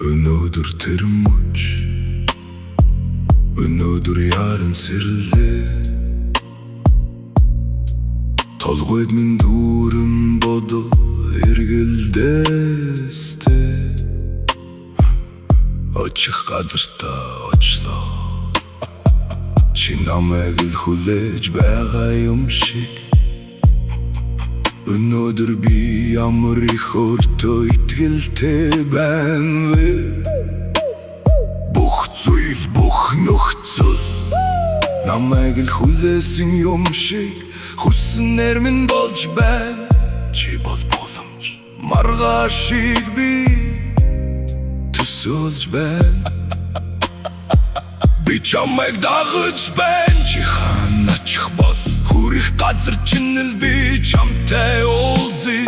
Өнөөдөр тэр мөч өнөөдөр яран сэрлээ толгойд минь дүүрэн бодол эргэлдээстэй очих газартаа очлоо чи намайг л хүлээж байгаа юм шиг өнөөдөр би ямар их өөртөө итгэлтэй байна вэ бүх зүйл бүх нөхцөл намайг л хүлээсэн юм шиг хүснээр минь болж байна чи бол боломж маргаашиг би төсөөлж байна би чамайг дагаж байна чи хааначих бол хүрэх газар чинь л би чамтай уулзъя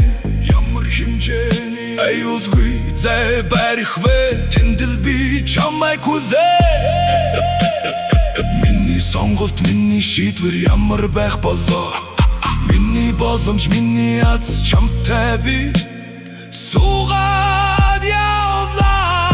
ямар хэмжээний аюулгүй зай барих вэ тэндэл би чамайг хүлээ миний сонголт миний шийдвэр ямар байх болоо миний боломж миний аз чамтай би суугаад явлаа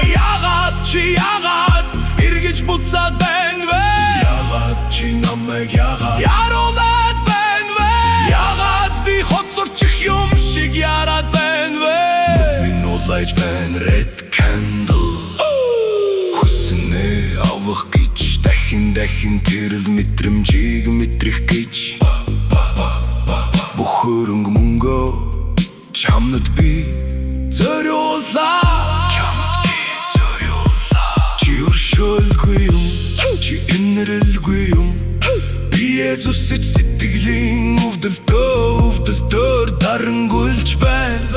ягаад чи ягаад эргэж буцаад байна вэ ягаад чи намайг ягаад яруулаад байна вэ ягаад би хоцорчих юм шиг яраад байна вэ минь улайж байна red candle хүснээ авах гэж дахин тэрл мэдрэмжийг мэдрэх гэж бүх хөрөнгө мөнгөө чамнад би зориуллаа чи өршөөлгүй юм чи инэрлгүй юм бие зүсэж сэтгэлийн өвдөлтөөр дарангуйлж байна